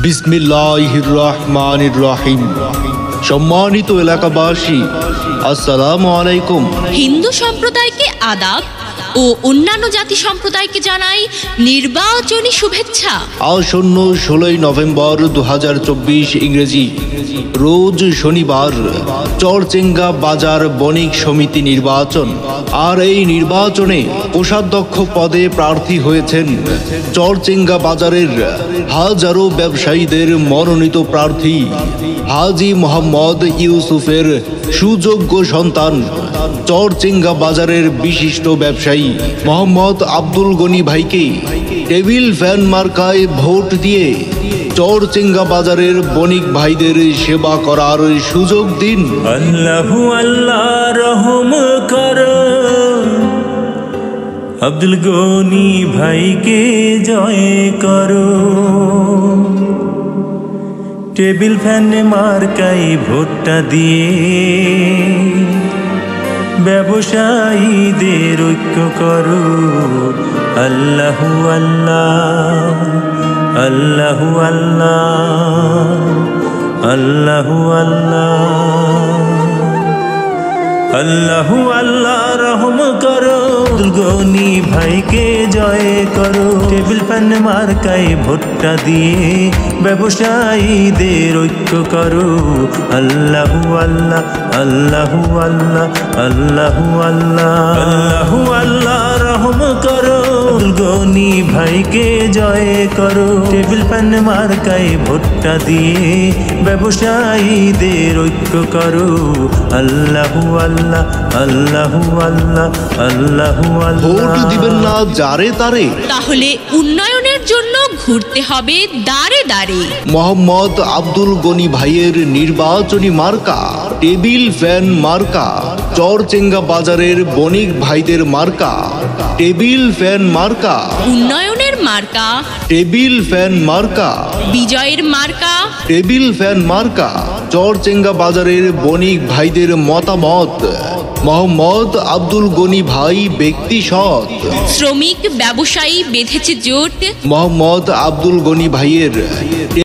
বিসমিল্লাহির রহমানির রহিম। সম্মানিত এলাকাবাসী, আসসালামু আলাইকুম। হিন্দু সম্প্রদায়কে আদাব ও অন্যান্য জাতি সম্প্রদায়কে জানাই নির্বাচনী শুভেচ্ছা। আসন্ন 16 নভেম্বর 2024 ইংরেজি রোজ শনিবার চরচেঙ্গা বাজার বণিক সমিতি নির্বাচন। আর এই নির্বাচনে কোষাধ্যক্ষ পদে প্রার্থী হয়েছেন চরচেঙ্গা বাজারের হাজারো ব্যবসায়ীদের মনোনীত প্রার্থী হাজী মোহাম্মদ ইউসুফের সুযোগ্য সন্তান চরচেঙ্গা বাজারের বিশিষ্ট ব্যবসায়ী মোহাম্মদ আব্দুল গনি ভাইকে টেবিল ফ্যান মার্কায় ভোট দিয়ে চরচেঙ্গা বাজারের বণিক ভাইদের সেবা করার সুযোগ দিন। আল্লাহু আল্লাহ রহম করো, আব্দুল গনি ভাইকে জয় করো। টেবিল ফ্যান মার্কায় ভোটটা দিয়ে ব্যবসায়ীদের ঐক্য করো। আল্লাহু আল্লাহ, আল্লাহু আল্লাহ, আল্লাহু আল্লাহ, আল্লাহু আল্লাহ রহম করো। আব্দুল গনি ভাইকে জয় করো। টেবিল ফ্যান মার্কায় ভোটটা দিয়ে ব্যবসায়ীদের ঐক্য করো। আল্লাহু আল্লাহ, আল্লাহু আল্লাহ, আল্লাহু আল্লাহ, আল্লাহু আল্লাহ রহম করো। আব্দুল গনি ভাইকে জয় করো। টেবিল ফ্যান মার্কায় ভোটটা দিয়ে ব্যবসায়ীদের ঐক্য করো। আল্লাহু আল্লাহ, আল্লাহু আল্লাহ, আল্লাহু আল্লাহ। ভোট দিবেন না যারে তারে, তাহলে উন্নয়নের জন্য ঘুরতে হবে দাঁড়ে দাঁড়ে। মোহাম্মদ আব্দুল গনি ভাইয়ের নির্বাচনী মার্কা টেবিল ফ্যান মার্কা। চরচেঙ্গা বাজারের বণিক ভাইদের মার্কা টেবিল ফ্যান মার্কা। উন্নয়নের মার্কা টেবিল ফ্যান মার্কা। বিজয়ের মার্কা টেবিল ফ্যান মার্কা। চরচেঙ্গা বাজারের বণিক ভাইদের মতামত মোহাম্মদ আব্দুল গনি ভাই ব্যক্তি সৎ। শ্রমিক ব্যবসায়ী বেঁধেছে জোট মোহাম্মদ আব্দুল গনি ভাইয়ের